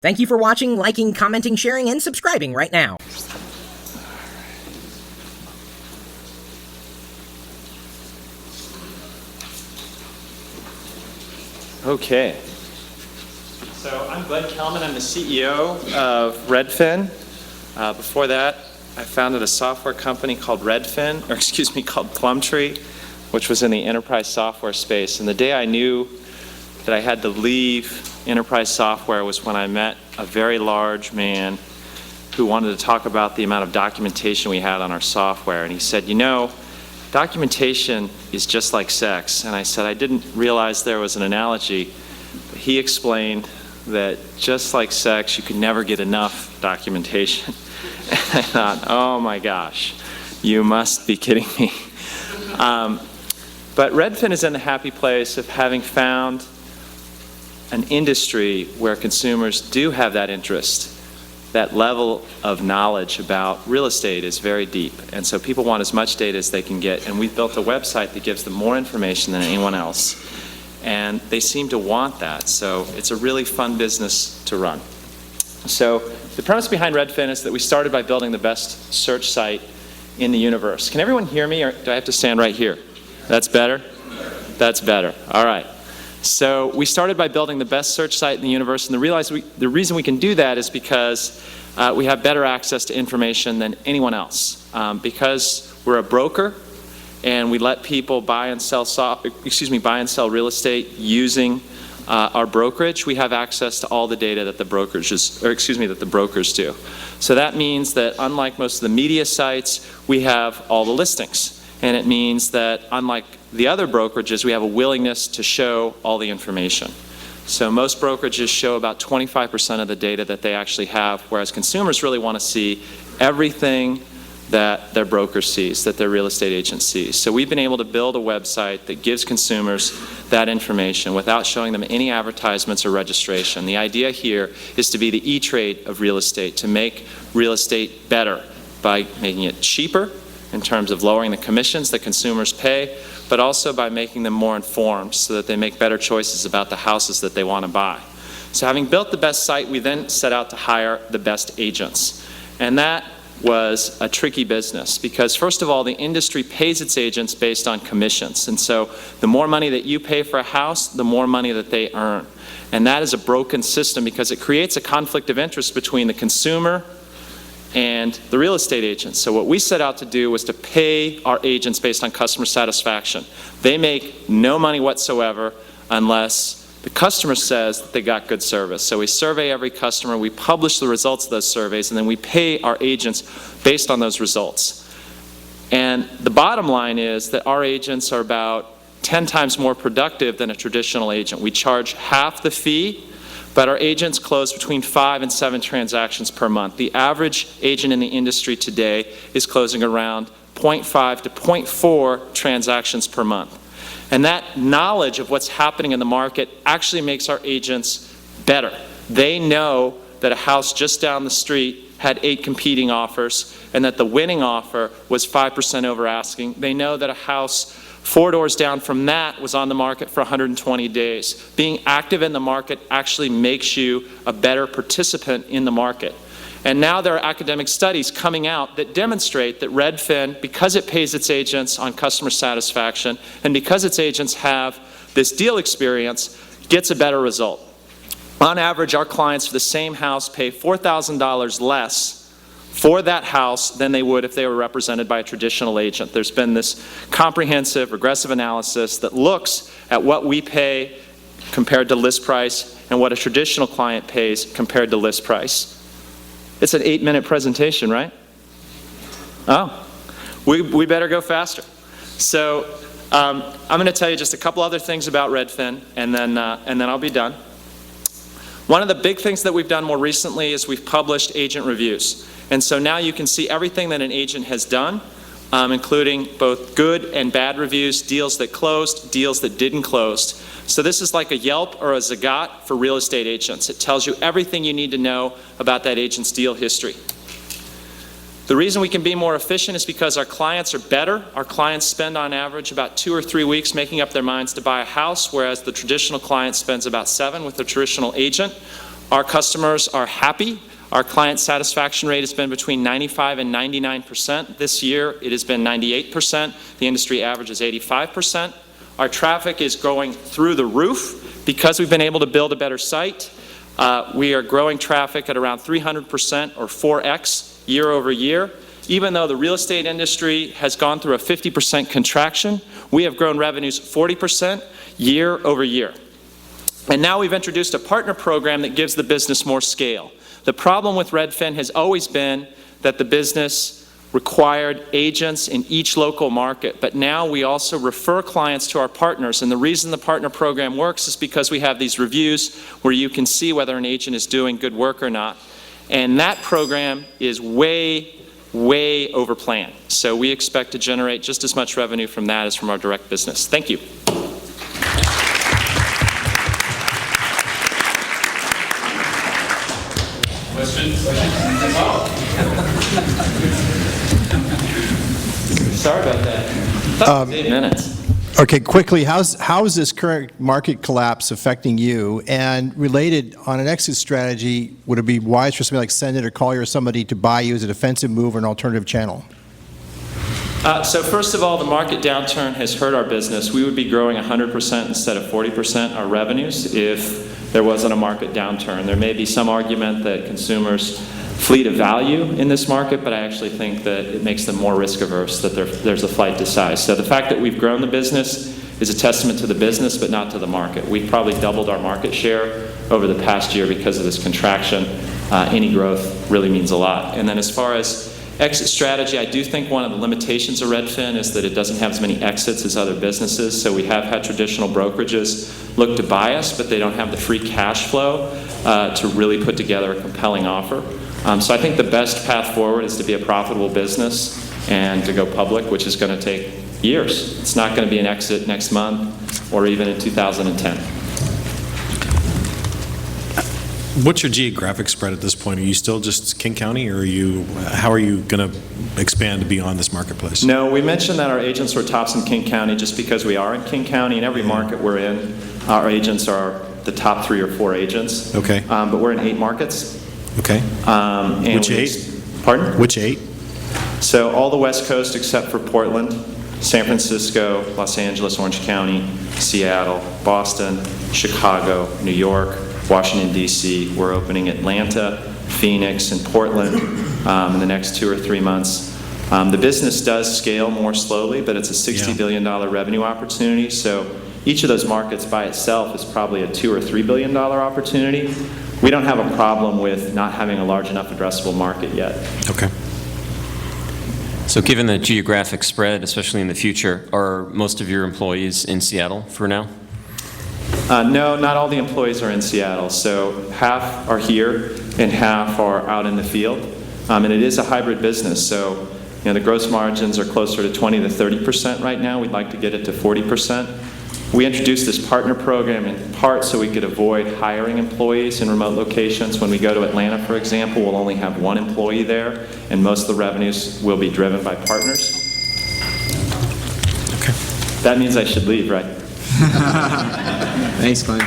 Thank you for watching, liking, commenting, sharing, and subscribing right now. Okay. So I'm Glenn Kelman. I'm the CEO of RedFin. Before that, I founded a software company called called Plumtree, which was in the enterprise software space. And the day I knew that I had to leave enterprise software was when I met a very large man who wanted to talk about the amount of documentation we had on our software. And he said, you know, documentation is just like sex. And I said, I didn't realize there was an analogy. But he explained that just like sex, you could never get enough documentation. And I thought, oh my gosh, you must be kidding me. But RedFin is in the happy place of having found an industry where consumers do have that interest. That level of knowledge about real estate is very deep, and so people want as much data as they can get, and we've built a website that gives them more information than anyone else, and they seem to want that, so it's a really fun business to run. So the premise behind RedFin is that we started by building the best search site in the universe. Can everyone hear me, or do I have to stand right here? That's better? That's better. All right. So we started by building the best search site in the universe, and the reason we can do that is because we have better access to information than anyone else. Because we're a broker, and we let people buy and sell real estate using our brokerage, we have access to all the data that the brokers do. So that means that unlike most of the media sites, we have all the listings. And it means that unlike the other brokerages, we have a willingness to show all the information. So most brokerages show about 25% of the data that they actually have, whereas consumers really want to see everything that their broker sees, that their real estate agent sees. So we've been able to build a website that gives consumers that information without showing them any advertisements or registration. The idea here is to be the E-Trade of real estate, to make real estate better by making it cheaper in terms of lowering the commissions that consumers pay, but also by making them more informed so that they make better choices about the houses that they want to buy. So having built the best site, we then set out to hire the best agents. And that was a tricky business because, first of all, the industry pays its agents based on commissions. And so the more money that you pay for a house, the more money that they earn. And that is a broken system because it creates a conflict of interest between the consumer and the real estate agents. So what we set out to do was to pay our agents based on customer satisfaction. They make no money whatsoever unless the customer says that they got good service. So we survey every customer, we publish the results of those surveys, and then we pay our agents based on those results. And the bottom line is that our agents are about 10 times more productive than a traditional agent. We charge half the fee, but our agents close between 5 and 7 transactions per month. The average agent in the industry today is closing around 0.5 to 0.4 transactions per month. And that knowledge of what's happening in the market actually makes our agents better. They know that a house just down the street had 8 competing offers and that the winning offer was 5% over asking. They know that a house 4 doors down from that was on the market for 120 days. Being active in the market actually makes you a better participant in the market. And now there are academic studies coming out that demonstrate that RedFin, because it pays its agents on customer satisfaction and because its agents have this deal experience, gets a better result. On average, our clients for the same house pay $4,000 less for that house than they would if they were represented by a traditional agent. There's been this comprehensive, regressive analysis that looks at what we pay compared to list price and what a traditional client pays compared to list price. It's an 8-minute presentation, right? Oh, we better go faster. So I'm going to tell you just a couple other things about RedFin, and then I'll be done. One of the big things that we've done more recently is we've published agent reviews. And so now you can see everything that an agent has done, including both good and bad reviews, deals that closed, deals that didn't close. So this is like a Yelp or a Zagat for real estate agents. It tells you everything you need to know about that agent's deal history. The reason we can be more efficient is because our clients are better. Our clients spend on average about 2 or 3 weeks making up their minds to buy a house, whereas the traditional client spends about 7 with the traditional agent. Our customers are happy. Our client satisfaction rate has been between 95 and 99%. This year, it has been 98%. The industry average is 85%. Our traffic is going through the roof because we've been able to build a better site. We are growing traffic at around 300% or 4x year over year. Even though the real estate industry has gone through a 50% contraction, we have grown revenues 40% year over year. And now we've introduced a partner program that gives the business more scale. The problem with RedFin has always been that the business required agents in each local market, but now we also refer clients to our partners, and the reason the partner program works is because we have these reviews where you can see whether an agent is doing good work or not, and that program is way over plan. So we expect to generate just as much revenue from that as from our direct business. Thank you. Questions? Sorry about that. That was 8 minutes. Okay, quickly, how is this current market collapse affecting you? And related, on an exit strategy, would it be wise for somebody like Sendit or Collier or somebody to buy you as a defensive move or an alternative channel? So first of all, the market downturn has hurt our business. We would be growing 100% instead of 40% our revenues if there wasn't a market downturn. There may be some argument that consumers flee to value in this market, but I actually think that it makes them more risk averse, that there's a flight to size. So the fact that we've grown the business is a testament to the business, but not to the market. We've probably doubled our market share over the past year because of this contraction. Any growth really means a lot. And then as far as exit strategy, I do think one of the limitations of RedFin is that it doesn't have as many exits as other businesses. So we have had traditional brokerages look to buy us, but they don't have the free cash flow to really put together a compelling offer. So I think the best path forward is to be a profitable business and to go public, which is going to take years. It's not going to be an exit next month or even in 2010. What's your geographic spread at this point? Are you still just King County, or how are you going to expand beyond this marketplace? No, we mentioned that our agents were tops in King County just because we are in King County. In every market we're in, our agents are the top 3 or 4 agents. Okay. But we're in 8 markets. Okay. Which 8? Pardon? Which 8? So all the West Coast except for Portland, San Francisco, Los Angeles, Orange County, Seattle, Boston, Chicago, New York, Washington, D.C. We're opening Atlanta, Phoenix, and Portland in the next 2 or 3 months. The business does scale more slowly, but it's a $60 billion revenue opportunity. So each of those markets by itself is probably a $2 or $3 billion opportunity. We don't have a problem with not having a large enough addressable market yet. Okay. So given the geographic spread, especially in the future, are most of your employees in Seattle for now? No, not all the employees are in Seattle. So half are here and half are out in the field. And it is a hybrid business. So the gross margins are closer to 20 to 30% right now. We'd like to get it to 40%. We introduced this partner program in part so we could avoid hiring employees in remote locations. When we go to Atlanta, for example, we'll only have 1 employee there, and most of the revenues will be driven by partners. Okay. That means I should leave, right? Thanks, Glenn.